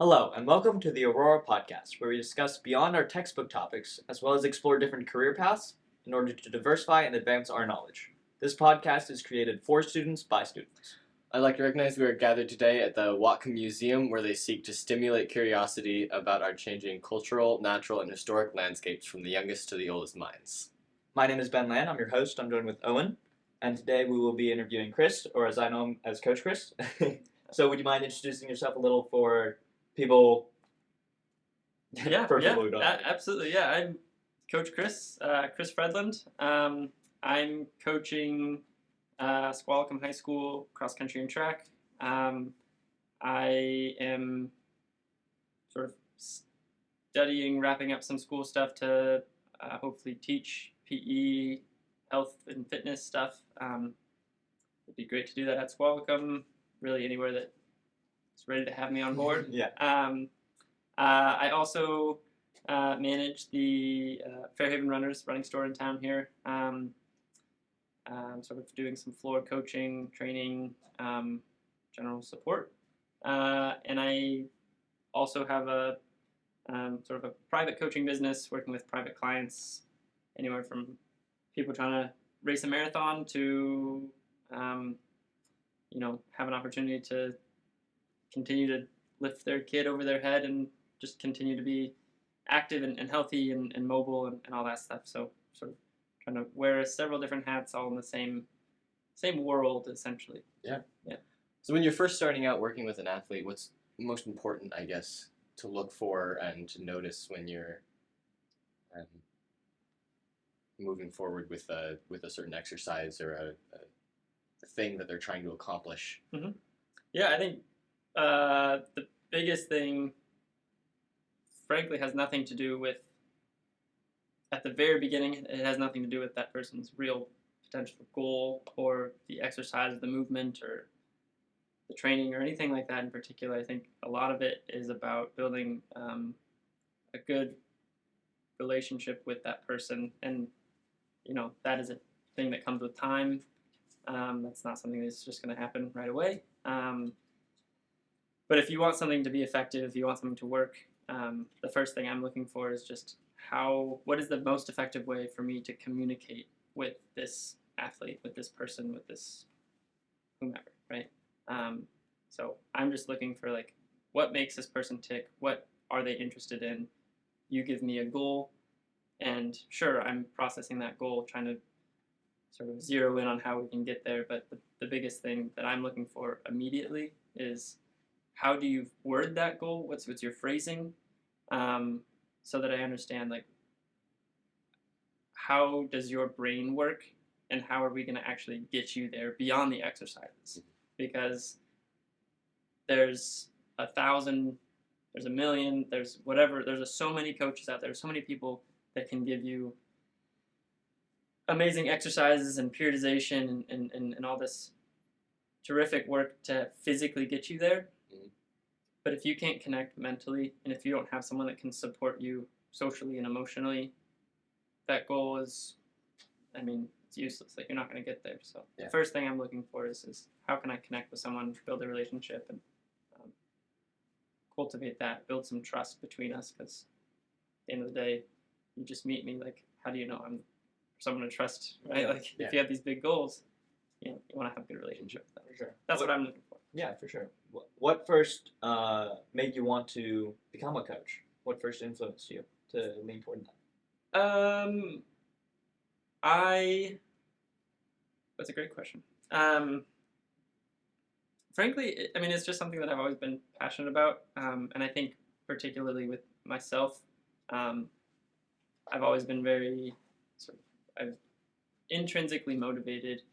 Hello, and welcome to the Aurora Podcast, where we discuss beyond our textbook topics, as well as explore different career paths in order to diversify and advance our knowledge. This podcast is created for students by students. I'd like to recognize we are gathered today at the Whatcom Museum, where they seek to stimulate curiosity about our changing cultural, natural, and historic landscapes from the youngest to the oldest minds. My name is Ben Land, I'm your host, I'm joined with Owen, and today we will be interviewing Chris, or as I know him as Coach Chris. So would you mind introducing yourself a little for people? People who don't absolutely. Yeah, I'm Coach Chris, Chris Fredlund. I'm coaching Squalicum High School cross country and track. I am sort of studying, wrapping up some school stuff to hopefully teach PE, health and fitness stuff. It'd be great to do that at Squalicum. Really, anywhere that is ready to have me on board. Yeah. I also manage the Fairhaven Runners running store in town here. Sort of doing some floor coaching, training, general support. And I also have a sort of a private coaching business working with private clients, anywhere from people trying to race a marathon to, have an opportunity to continue to lift their kid over their head and just continue to be active and healthy and mobile and all that stuff. So sort of trying to wear several different hats all in the same world, essentially. Yeah. Yeah. So when you're first starting out working with an athlete, what's most important, I guess, to look for and to notice when you're moving forward with a certain exercise or a thing that they're trying to accomplish? Mm-hmm. Yeah, I think the biggest thing, frankly, has nothing to do with, at the very beginning, it has nothing to do with that person's real potential goal or the exercise, the movement, or the training, or anything like that in particular. I think a lot of it is about building a good relationship with that person, and that is a thing that comes with time. That's not something that's just going to happen right away. But if you want something to be effective, if you want something to work, the first thing I'm looking for is just what is the most effective way for me to communicate with this athlete, with this person, with this whomever, right? So I'm just looking for what makes this person tick? What are they interested in? You give me a goal, and sure, I'm processing that goal, trying to sort of zero in on how we can get there. But the biggest thing that I'm looking for immediately is, how do you word that goal? What's your phrasing? So that I understand, how does your brain work, and how are we going to actually get you there beyond the exercises? Because there's 1,000, there's 1,000,000, there's whatever, there's so many coaches out there, so many people that can give you amazing exercises and periodization and all this terrific work to physically get you there. But if you can't connect mentally, and if you don't have someone that can support you socially and emotionally, that goal is, it's useless. You're not going to get there. So The first thing I'm looking for is how can I connect with someone, build a relationship, and cultivate that, build some trust between us, because at the end of the day, you just meet me, how do you know I'm someone to trust, right? If you have these big goals, you want to have a good relationship with them. For sure. That's what I'm looking for. Yeah, for sure. What first made you want to become a coach? What first influenced you to lean toward that? That's a great question. Frankly, it's just something that I've always been passionate about, and I think particularly with myself, I've always been very I've intrinsically motivated,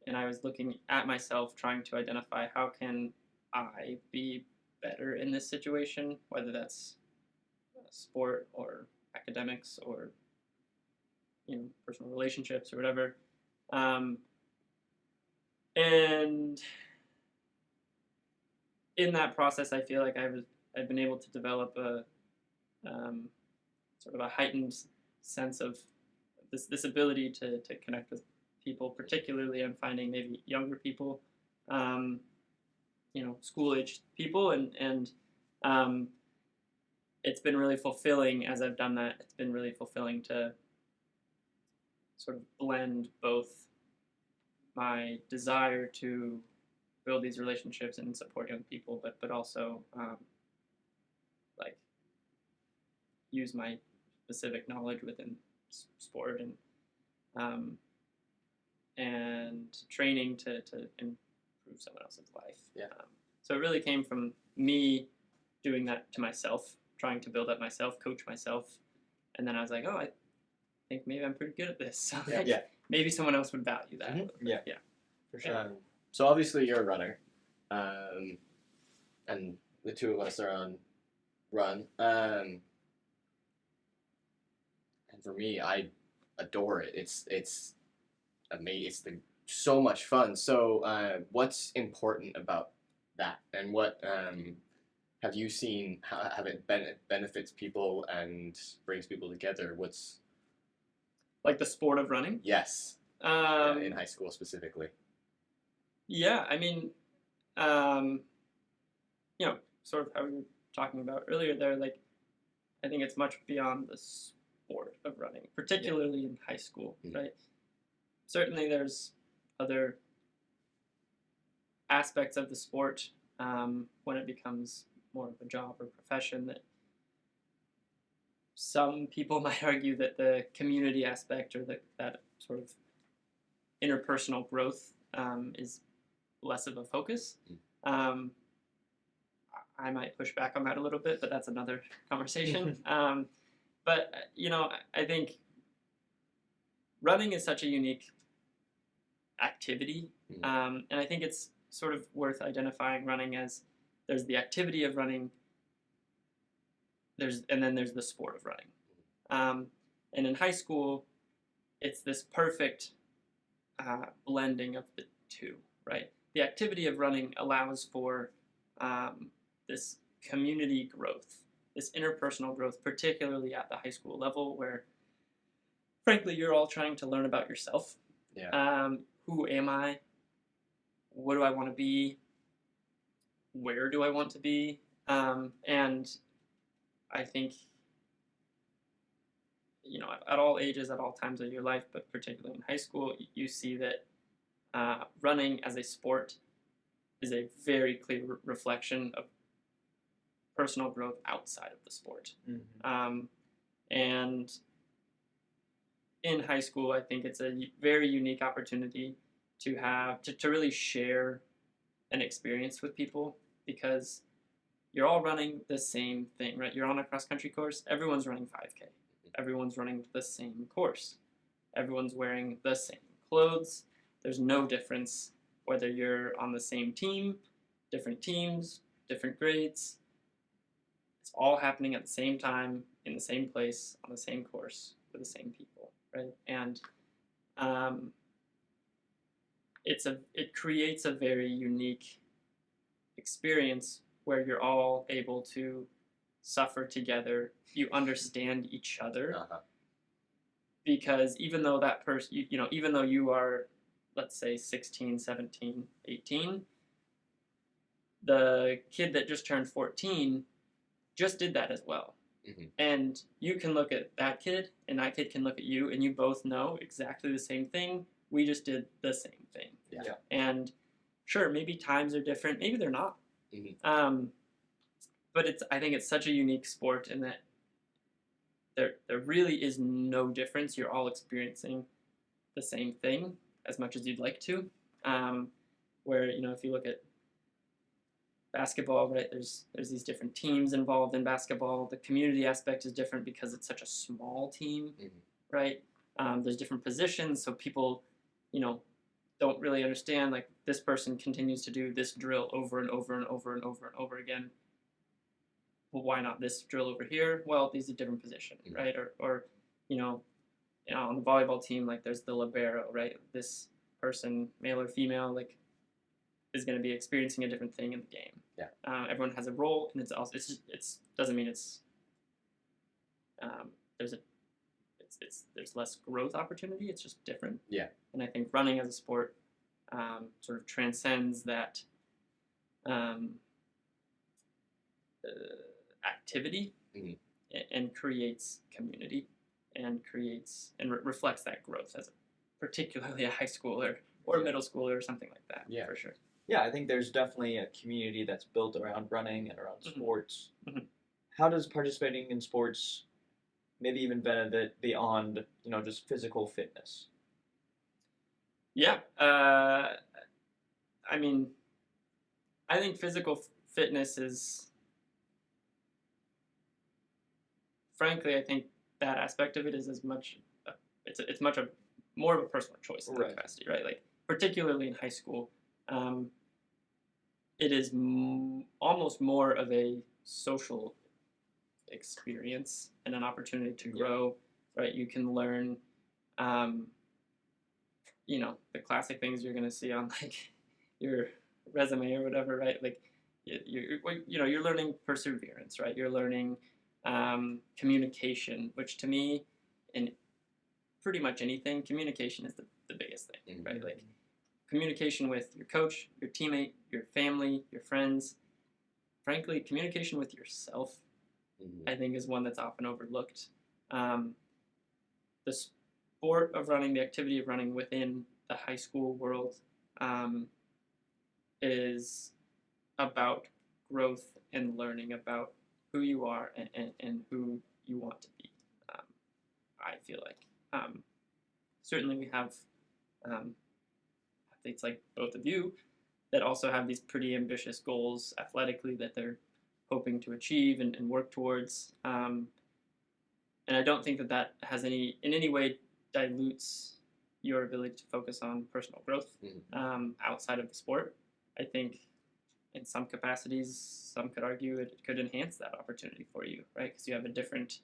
and I was looking at myself, trying to identify how can I be better in this situation, whether that's sport or academics or personal relationships or whatever. And in that process, I feel like I've been able to develop a sort of a heightened sense of this ability to connect with people. Particularly, I'm finding maybe younger people, school-aged people, and It's been really fulfilling as I've done that. It's been really fulfilling to sort of blend both my desire to build these relationships and support young people, but also like use my specific knowledge within sport and training to improve someone else's life. Yeah. So it really came from me doing that to myself, trying to build up myself, coach myself, and then I was like, oh, I think maybe I'm pretty good at this. So like, Yeah. maybe someone else would value that. Mm-hmm. Yeah. Yeah. For sure. So obviously you're a runner, and the two of us are on run. And for me, I adore it. It's amazing. It's so much fun. So what's important about that, and what have you seen how it benefits people and brings people together? What's Like the sport of running. yes, in high school specifically. Yeah, I mean, sort of how we were talking about earlier there, like, I think it's much beyond the sport of running, particularly in high school, right? Certainly there's other aspects of the sport when it becomes more of a job or profession that some people might argue that the community aspect or that sort of interpersonal growth is less of a focus. I might push back on that a little bit, but that's another conversation. But, I think running is such a unique activity, and I think it's sort of worth identifying running as there's the activity of running, and then there's the sport of running. And in high school, it's this perfect blending of the two, right? The activity of running allows for this community growth, this interpersonal growth, particularly at the high school level, where, frankly, you're all trying to learn about yourself. Yeah. Who am I? What do I want to be? Where do I want to be? And I think, at all ages, at all times of your life, but particularly in high school, you see that running as a sport is a very clear reflection of personal growth outside of the sport. And in high school, I think it's a very unique opportunity to have to really share an experience with people, because you're all running the same thing, right? You're on a cross-country course. Everyone's running 5K. Everyone's running the same course. Everyone's wearing the same clothes. There's no difference whether you're on the same team, different teams, different grades. It's all happening at the same time, in the same place, on the same course, with the same people, right? And it creates a very unique experience where you're all able to suffer together. You understand each other, because even though that person, even though you are, let's say, 16, 17, 18, the kid that just turned 14 just did that as well. And you can look at that kid, and that kid can look at you, and you both know exactly the same thing. We just did the same thing. Yeah. And sure, maybe times are different, maybe they're not. But I think it's such a unique sport in that there really is no difference. You're all experiencing the same thing as much as you'd like to. Where, if you look at basketball, right, there's these different teams involved in basketball. The community aspect is different because it's such a small team, right? There's different positions, so people, don't really understand, like, this person continues to do this drill over and over and over and over and over again. Well, why not this drill over here? Well, these are different position, right? Or on the volleyball team, like, there's the libero, right? This person, male or female, like, is going to be experiencing a different thing in the game. Yeah. Everyone has a role, and it's doesn't mean there's less growth opportunity. It's just different. Yeah. And I think running as a sport sort of transcends that activity Mhm. and creates community and reflects that growth as particularly a high schooler or a Yeah. middle schooler or something like that. Yeah. For sure. Yeah, I think there's definitely a community that's built around running and around Mhm. sports. Mhm. How does participating in sports maybe even benefit beyond, just physical fitness? Yeah. I mean, I think physical fitness is, frankly, I think that aspect of it is as much, it's much more of a personal choice in that Right. capacity, right? Like, particularly in high school, it is almost more of a social experience and an opportunity to grow, right? You can learn, um, the classic things you're going to see on like your resume or whatever, right? Like you're learning perseverance, right? You're learning communication, which to me, in pretty much anything, communication is the biggest thing, Mhm. right? Like communication with your coach, your teammate, your family, your friends. Frankly, communication with yourself, Mhm. I think, is one that's often overlooked. Um, the sport of running, the activity of running within the high school world, um, is about growth and learning about who you are and who you want to be. Um, I feel like. Certainly, we have athletes like both of you that also have these pretty ambitious goals athletically that they're hoping to achieve and work towards. And I don't think that has in any way dilutes your ability to focus on personal growth outside of the sport. I think in some capacities, some could argue it could enhance that opportunity for you, right? Because you have a different,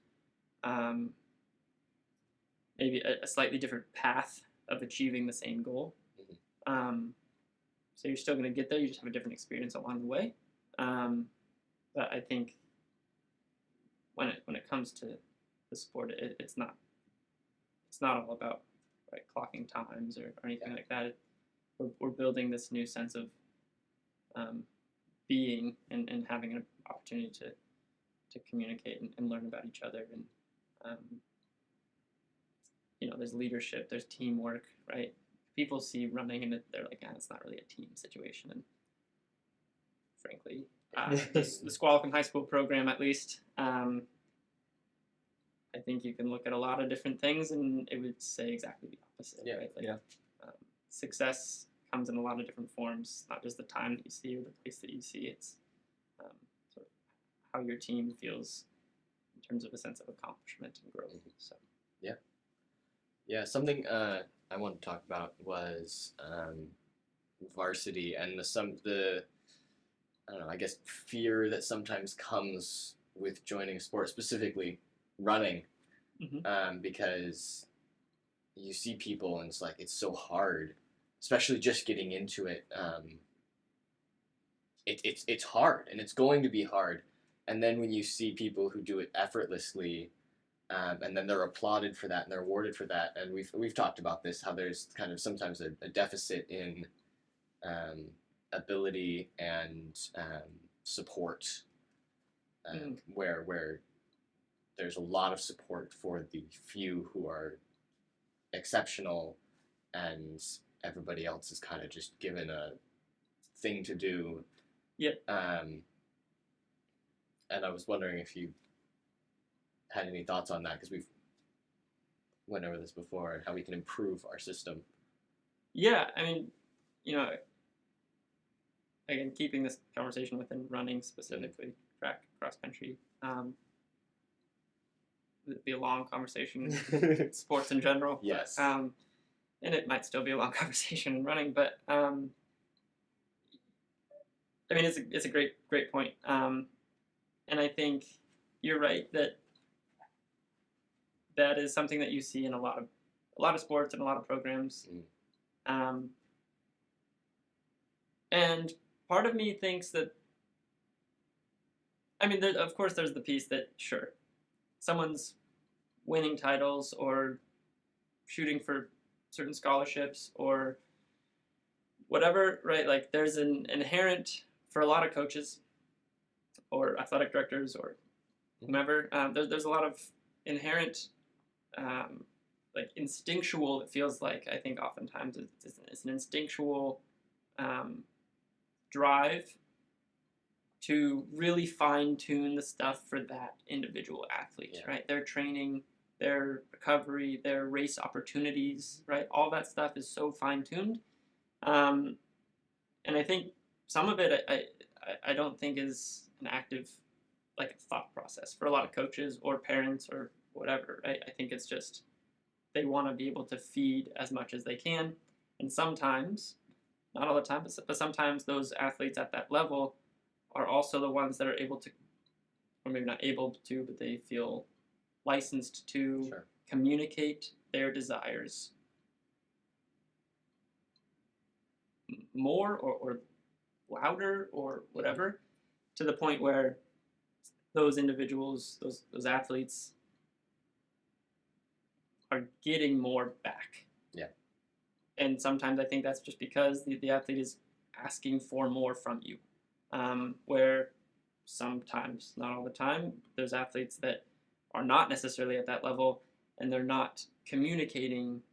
um, maybe a slightly different path of achieving the same goal. So you're still going to get there. You just have a different experience along the way. But I think when it comes to the sport, it's not all about right clocking times or anything like that. We're building this new sense of being and having an opportunity to communicate and learn about each other. And there's leadership, there's teamwork, right? People see running and they're like, it's not really a team situation. And frankly, the Squalicum High School program, at least, I think you can look at a lot of different things and it would say exactly the opposite, right? Like, success comes in a lot of different forms, not just the time that you see or the place that you see. It's sort of how your team feels in terms of a sense of accomplishment and growth. So Yeah, something I want to talk about was varsity and the I don't know, I guess fear that sometimes comes with joining a sport, specifically running, because you see people and it's like it's so hard, especially just getting into it. It's hard and it's going to be hard, and then when you see people who do it effortlessly. And then they're applauded for that and they're awarded for that. And we've talked about this, how there's kind of sometimes a deficit in ability and support, where there's a lot of support for the few who are exceptional, and everybody else is kind of just given a thing to do. Yep. And I was wondering if you had any thoughts on that, because we've went over this before and how we can improve our system. Yeah, I mean, again, keeping this conversation within running specifically, track, cross country, it'd be a long conversation, sports in general. Yes. And it might still be a long conversation in running, but I mean, it's a great point. And I think you're right that is something that you see in a lot of sports and a lot of programs. And part of me thinks that, I mean, of course, there's the piece that, sure, someone's winning titles or shooting for certain scholarships or whatever, right? Like, there's an inherent, for a lot of coaches, or athletic directors or whomever. There's a lot of inherent, like instinctual. It feels like, I think oftentimes it's an instinctual drive to really fine tune the stuff for that individual athlete, right? Their training, their recovery, their race opportunities, right? All that stuff is so fine tuned, and I think some of it I don't think is an active, like, a thought process for a lot of coaches or parents or whatever, right? I think it's just they want to be able to feed as much as they can, and sometimes, not all the time, but sometimes those athletes at that level are also the ones that are able to, or maybe not able to, but they feel licensed to communicate their desires more or louder or whatever, to the point where those individuals, those athletes, are getting more back. Yeah. And sometimes I think that's just because the athlete is asking for more from you. Where sometimes, not all the time, there's athletes that are not necessarily at that level, and they're not communicating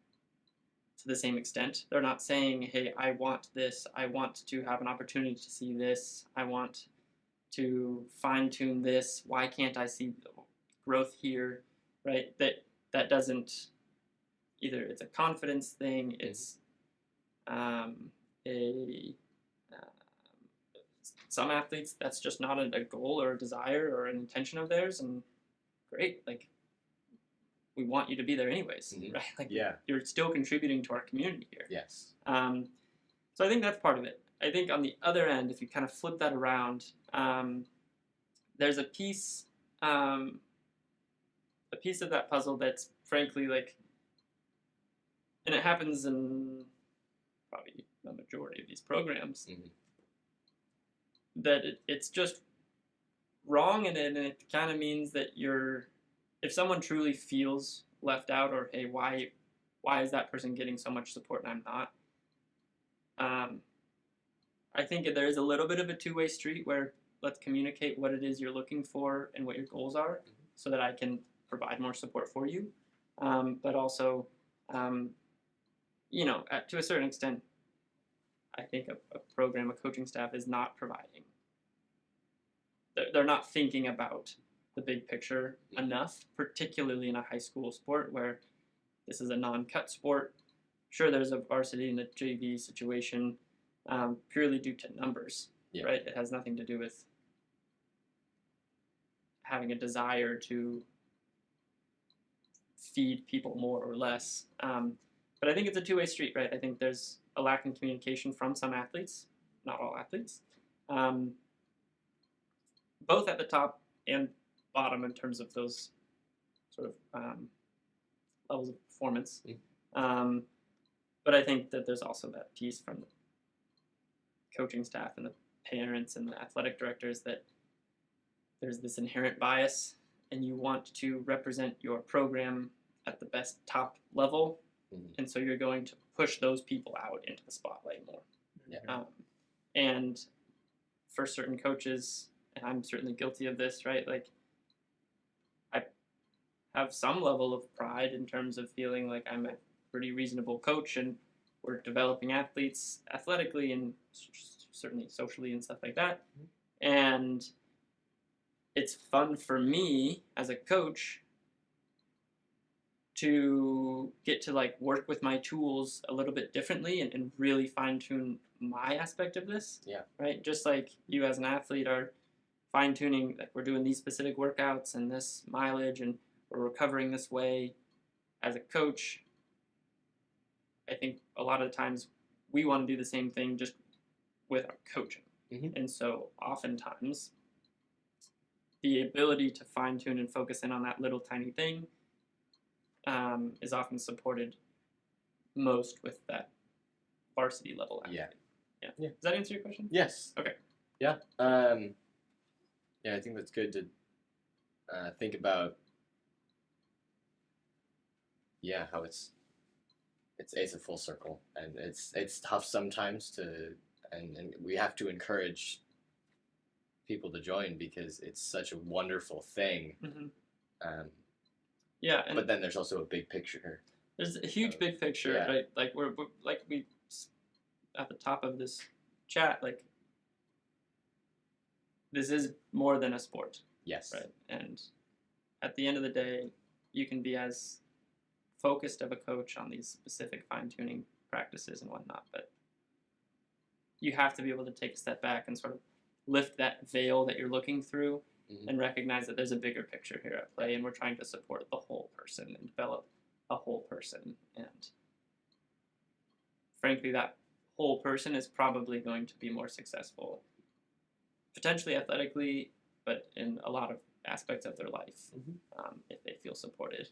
to the same extent. They're not saying, hey, I want this, I want to have an opportunity to see this, I want to fine-tune this, why can't I see growth here, right? That doesn't, either it's a confidence thing, it's some athletes, that's just not a goal or a desire or an intention of theirs, and great, like, we want you to be there anyways, right? Like, you're still contributing to our community here. Yes. So I think that's part of it. I think on the other end, if you kind of flip that around, there's a piece of that puzzle that's frankly, like, and it happens in probably the majority of these programs, that it's just wrong, and it kind of means that if someone truly feels left out, or hey, why is that person getting so much support and I'm not? I think there is a little bit of a two-way street where let's communicate what it is you're looking for and what your goals are, so that I can provide more support for you. But also, to a certain extent, I think a program, a coaching staff is not providing. They're not thinking about the big picture enough, particularly in a high school sport where this is a non-cut sport. Sure, there's a varsity and a JV situation, purely due to numbers, right? It has nothing to do with having a desire to feed people more or less. But I think it's a two-way street, right? I think there's a lack in communication from some athletes, not all athletes, both at the top and bottom in terms of those sort of levels of performance. But I think that there's also that piece from the coaching staff and the parents and the athletic directors that there's this inherent bias, and you want to represent your program at the best top level, and so you're going to push those people out into the spotlight more. And for certain coaches, and I'm certainly guilty of this, right? Like, I have some level of pride in terms of feeling like I'm a pretty reasonable coach, and we're developing athletes athletically and certainly socially and stuff like that. And it's fun for me as a coach to get to, like, work with my tools a little bit differently and really fine-tune my aspect of this. Right? Just like you as an athlete are fine-tuning, like, we're doing these specific workouts and this mileage and we're recovering this way. As a coach, I think a lot of the times we want to do the same thing, just with our coaching. And so oftentimes the ability to fine-tune and focus in on that little tiny thing is often supported most with that varsity level athlete. Does that answer your question? Yes. Okay. Yeah. I think that's good to think about. How it's a full circle, and it's tough sometimes and we have to encourage people to join because it's such a wonderful thing. Mm-hmm. Um, Yeah, and but then there's also a big picture. there's a huge big picture, yeah. right? Like we're like we at the top of this chat, like this is more than a sport, Yes. right? And at the end of the day, you can be as focused of a coach on these specific fine-tuning practices and whatnot, but you have to be able to take a step back and sort of lift that veil that you're looking through Mhm. and recognize that there's a bigger picture here at play, and we're trying to support the whole person and develop a whole person. And frankly, that whole person is probably going to be more successful, potentially athletically, but in a lot of aspects of their life, if they feel supported.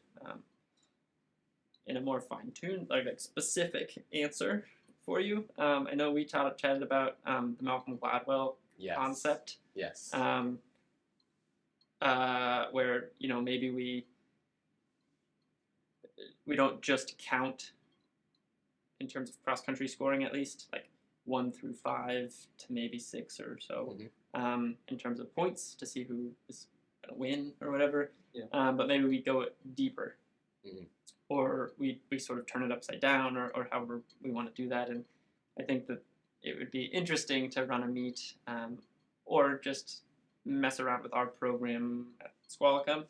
In a more fine-tuned, like specific answer for you, I know we chatted about the Malcolm Gladwell Yes. concept. Yes. Where maybe we don't just count in terms of cross country scoring, at least like 1 through 5 to maybe 6 or so, in terms of points to see who is gonna win or whatever. Yeah. But maybe we go deeper, Mm-hmm. or we sort of turn it upside down, or however we want to do that. And I think that it would be interesting to run a meet, or just mess around with our program at Squalicum,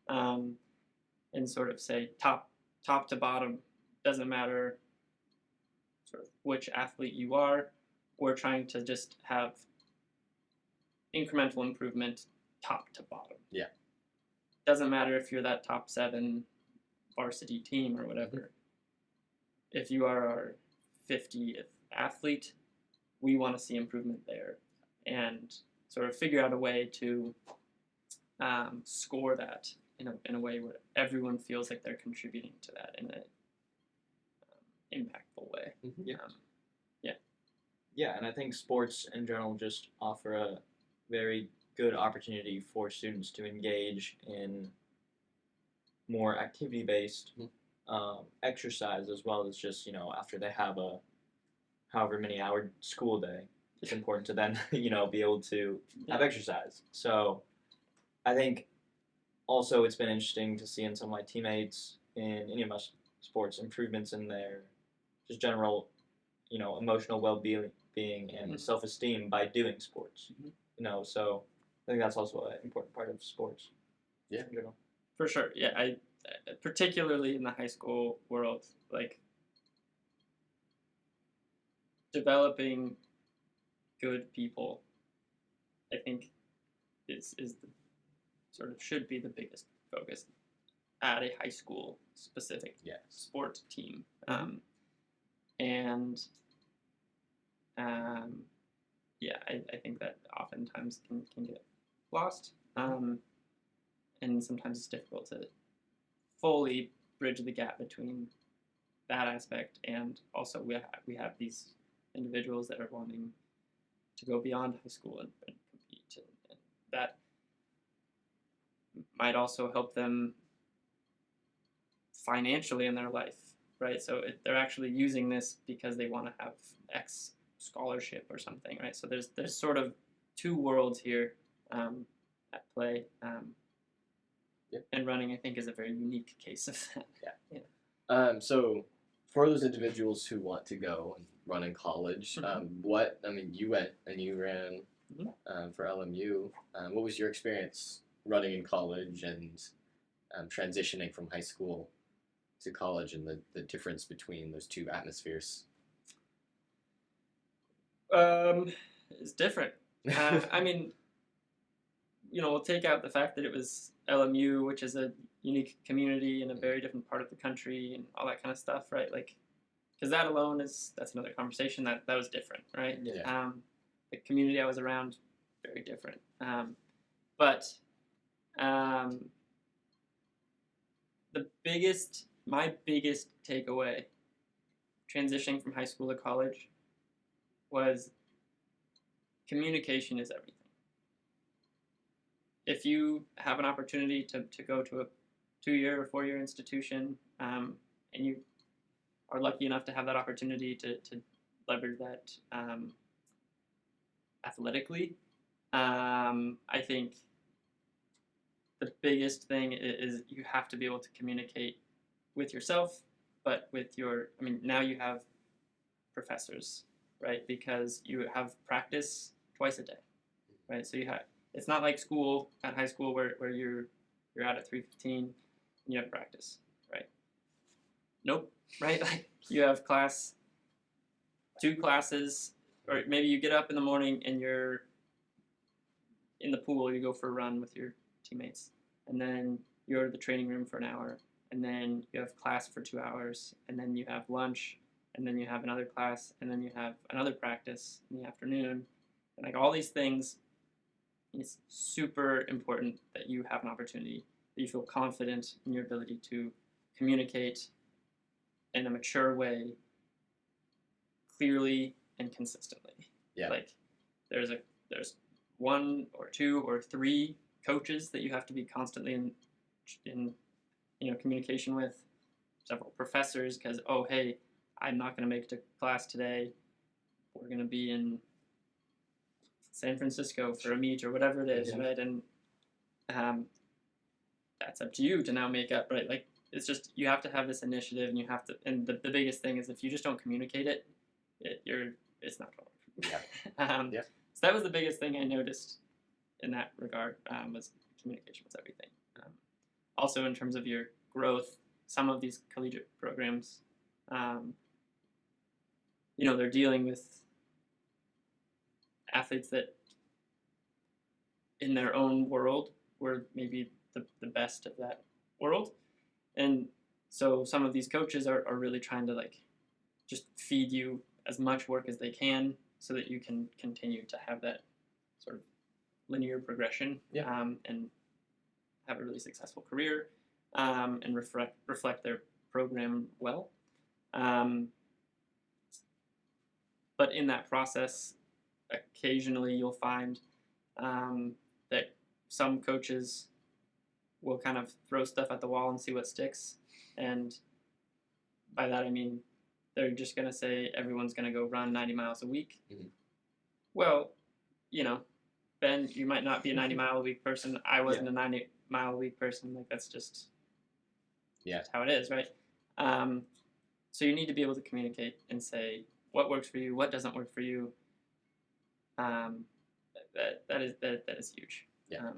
and sort of say top to bottom, doesn't matter sort of which athlete you are. We're trying to just have incremental improvement top to bottom. Yeah. Doesn't matter if you're that top 7 varsity team or whatever. If you are our 50th athlete, we want to see improvement there, and sort of figure out a way to score that in a way where everyone feels like they're contributing to that in an impactful way. Yeah. Yeah. Yeah, and I think sports in general just offer a very good opportunity for students to engage in more activity-based exercise, as well as just, after they have a however many hour school day, it's important to then, be able to have exercise. So I think also it's been interesting to see in some of my teammates in any of my sports improvements in their just general, emotional well-being and self-esteem by doing sports. So I think that's also an important part of sports. Yeah. In general. For sure. Yeah, I particularly in the high school world, like developing good people, I think is the sort of should be the biggest focus at a high school specific sport team. I think that oftentimes can get lost, and sometimes it's difficult to fully bridge the gap between that aspect and also we have these individuals that are wanting to go beyond high school and compete, and that might also help them financially in their life, right? So they're actually using this because they want to have X scholarship or something, right? So there's sort of 2 worlds here at play, and running, I think, is a very unique case of that. So for those individuals who want to go and run in college, you went and you ran for LMU. What was your experience running in college and transitioning from high school to college, and the difference between those 2 atmospheres? It's different. I mean, we'll take out the fact that it was LMU, which is a unique community in a very different part of the country and all that kind of stuff, right? Like, because that alone that's another conversation that was different, right? Yeah. The community I was around, very different. My biggest takeaway transitioning from high school to college was communication is everything. If you have an opportunity to go to a 2-year or 4-year institution, and you are lucky enough to have that opportunity to leverage that athletically, I think the biggest thing is you have to be able to communicate with yourself, but with your, I mean, now you have professors, right? Because you have practice twice a day, right? So you have, it's not like school at high school where you're out at 3:15 and you have practice, right? Nope, right? Like you have class, 2 classes, or maybe you get up in the morning and you're in the pool, you go for a run with your teammates, and then you go to the training room for an hour, and then you have class for 2 hours, and then you have lunch, and then you have another class, and then you have another practice in the afternoon, and like all these things, it's super important that you have an opportunity, that you feel confident in your ability to communicate in a mature way, clearly and consistently. Yeah. Like there's 1 or 2 or 3 coaches that you have to be constantly in communication with, several professors, because hey, I'm not going to make it to class today. We're going to be in San Francisco for a meet or whatever it is, right? And that's up to you to now make up, right? Like it's just you have to have this initiative, and you have to. And the biggest thing is if you just don't communicate it, it's not going to work. Yeah. So that was the biggest thing I noticed in that regard, was communication was everything. Also, in terms of your growth, some of these collegiate programs, they're dealing with athletes that in their own world were maybe the best of that world. And so some of these coaches are really trying to like just feed you as much work as they can so that you can continue to have that sort of linear progression, and have a really successful career, and reflect their program well. But in that process, occasionally you'll find that some coaches will kind of throw stuff at the wall and see what sticks. And by that I mean they're just going to say everyone's going to go run 90 miles a week. Mm-hmm. Well, Ben, you might not be a 90-mile-a-week person. I wasn't a 90-mile-a-week person. Like, that's just how it is, right? So you need to be able to communicate and say what works for you, what doesn't work for you. That is huge. Yeah.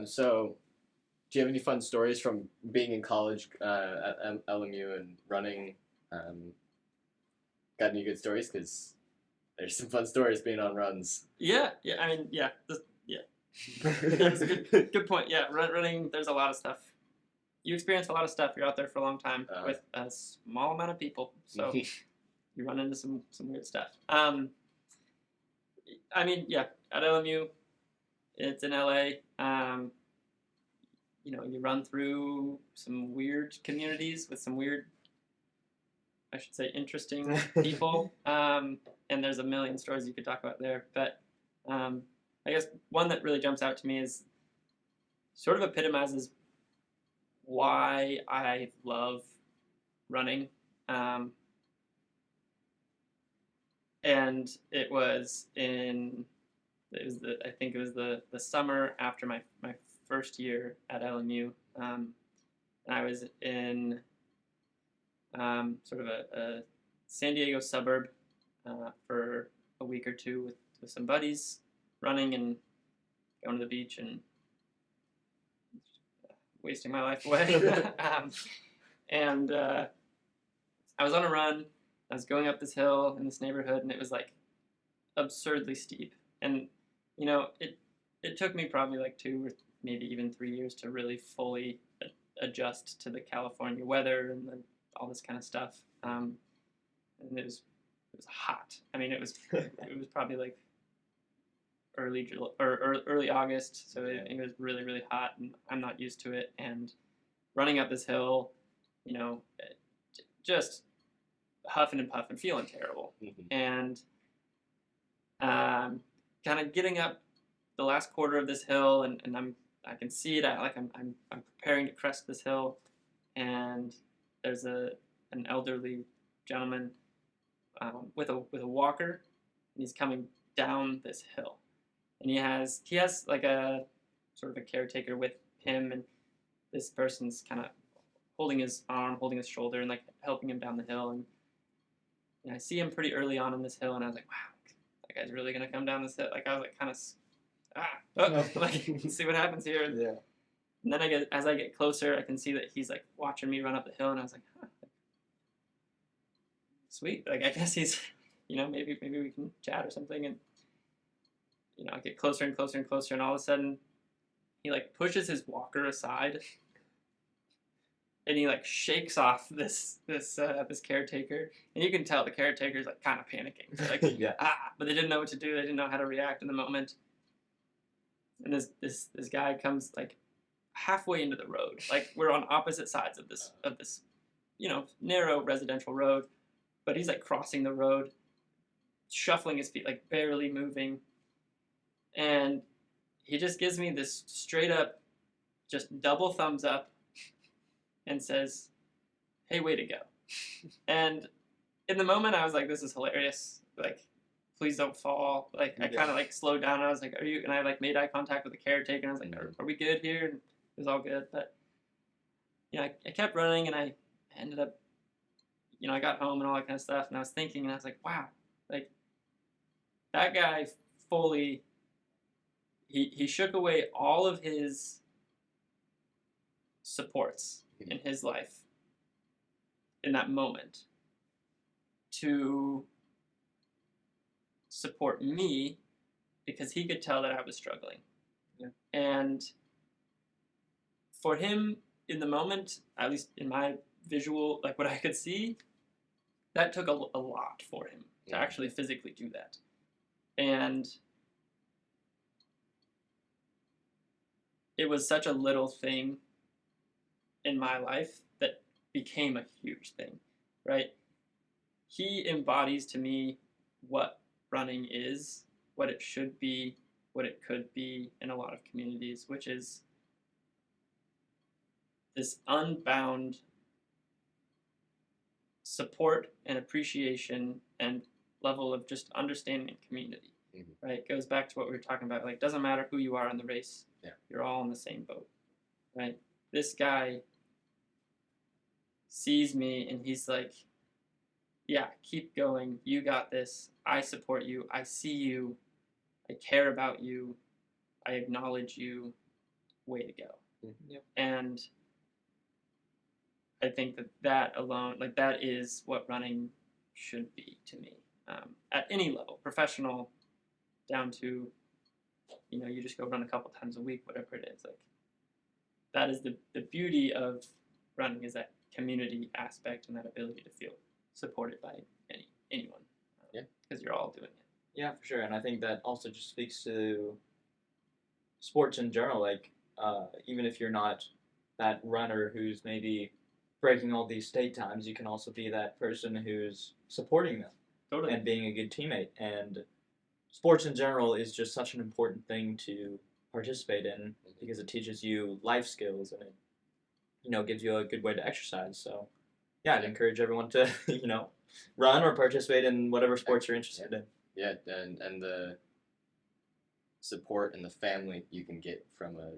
So, do you have any fun stories from being in college at LMU and running? Got any good stories? Because there's some fun stories being on runs. Yeah. I mean, That's a good point. Yeah, running. There's a lot of stuff. You experience a lot of stuff. You're out there for a long time with a small amount of people, so you run into some weird stuff. I mean, at LMU, it's in LA. You run through some weird communities with some weird, I should say, interesting people. And there's a million stories you could talk about there. But I guess one that really jumps out to me is sort of epitomizes why I love running. And it was the summer after my first year at LMU. And I was in sort of a San Diego suburb for a week or two with some buddies, running and going to the beach and wasting my life away. And I was on a run. I was going up this hill in this neighborhood, and it was like absurdly steep. And it took me probably like 2 or maybe even 3 years to really fully adjust to the California weather and all this kind of stuff. And it was hot. I mean, it was probably like early August, so it was really, really hot, and I'm not used to it. And running up this hill, just huffing and puffing, feeling terrible. And kind of getting up the last quarter of this hill, and I can see it. I'm preparing to crest this hill, and there's an elderly gentleman with a walker, and he's coming down this hill, and he has like a sort of a caretaker with him, and this person's kind of holding his arm, holding his shoulder, and like helping him down the hill. And I see him pretty early on in this hill, and I was like, wow, that guy's really gonna come down this hill. Like I was like kind of like let's see what happens here. Yeah. And then as I get closer, I can see that he's like watching me run up the hill, and I was like, huh, sweet. Like I guess he's, maybe we can chat or something. And I get closer and closer and closer, and all of a sudden, he like pushes his walker aside, and he like shakes off this caretaker, and you can tell the caretaker's like kind of panicking. They're like, Yeah. but they didn't know what to do. They didn't know how to react in the moment. And this guy comes like halfway into the road. Like we're on opposite sides of this narrow residential road, but he's like crossing the road, shuffling his feet, like barely moving. And he just gives me this straight up, just double thumbs up and says, hey, way to go. And in the moment, I was like, this is hilarious. Like, please don't fall. Like, I kind of like slowed down. And I was like, are you? And I like made eye contact with the caretaker. And I was like, are we good here? And it was all good. But, I kept running, and I ended up, I got home and all that kind of stuff. And I was thinking, and I was like, wow, like that guy fully, he shook away all of his supports in his life in that moment to support me because he could tell that I was struggling. Yeah. And for him in the moment, at least in my visual, like what I could see, that took a lot for him to actually physically do that. And it was such a little thing in my life that became a huge thing, right? He embodies to me what running is, what it should be, what it could be in a lot of communities, which is this unbound support and appreciation and level of just understanding and community, right? It goes back to what we were talking about. Like, doesn't matter who you are in the race. Yeah. You're all in the same boat, right? This guy sees me and he's like, yeah, keep going. You got this. I support you. I see you. I care about you. I acknowledge you. Way to go. Yep. And I think that alone, like that is what running should be to me, at any level, professional, down to, you just go run a couple times a week, whatever it is. Like that is the beauty of running, is that community aspect and that ability to feel supported by anyone. Because you're all doing it. Yeah, for sure. And I think that also just speaks to sports in general. Like, even if you're not that runner who's maybe breaking all these state times, you can also be that person who's supporting them. Totally. And being a good teammate. And sports in general is just such an important thing to participate in because it teaches you life skills and it, gives you a good way to exercise. So, yeah, I'd encourage everyone to, run or participate in whatever sports you're interested in. Yeah, and the support and the family you can get from a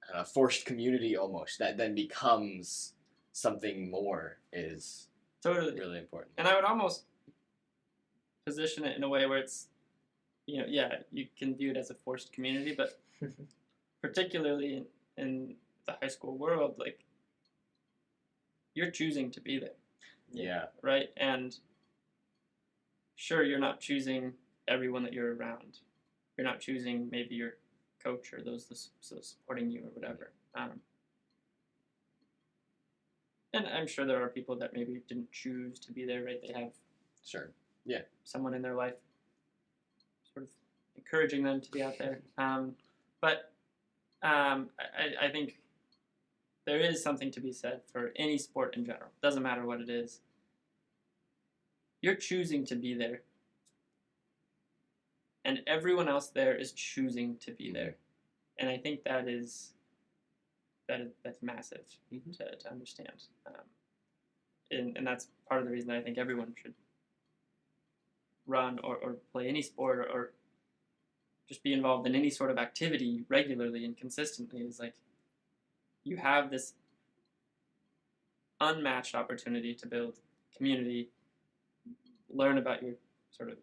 kind of forced community almost that then becomes something more is totally really important. And I would almost position it in a way where it's, you can view it as a forced community, but particularly in the high school world, like you're choosing to be there. Yeah. Right? And sure, you're not choosing everyone that you're around. You're not choosing maybe your coach or those supporting you or whatever. And I'm sure there are people that maybe didn't choose to be there, right? They have someone in their life sort of encouraging them to be out there. But I think there is something to be said for any sport in general. Doesn't matter what it is. You're choosing to be there. And everyone else there is choosing to be there. And I think that's massive to understand. And that's part of the reason that I think everyone should run or play any sport or just be involved in any sort of activity regularly and consistently is like you have this unmatched opportunity to build community, learn about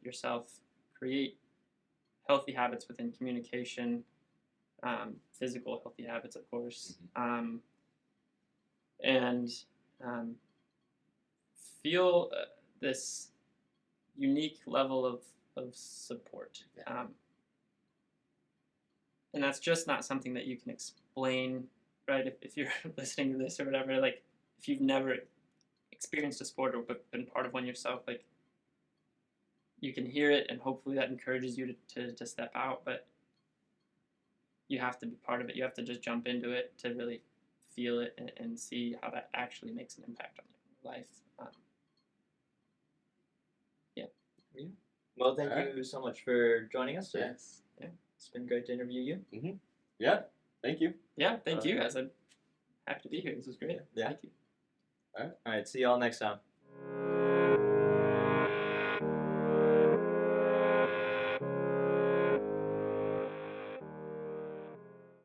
yourself, create healthy habits within communication, physical healthy habits, of course, and feel this unique level of support. And that's just not something that you can explain, right? If you're listening to this or whatever, like if you've never experienced a sport or been part of one yourself, like you can hear it and hopefully that encourages you to step out, but you have to be part of it. You have to just jump into it to really feel it and see how that actually makes an impact on your life. Well, thank you so much for joining us today. Yes. Yeah, it's been great to interview you. Yeah. Thank you. Yeah, thank you. As I'm happy to be here. This was great. Yeah. Thank you. All right. See you all next time.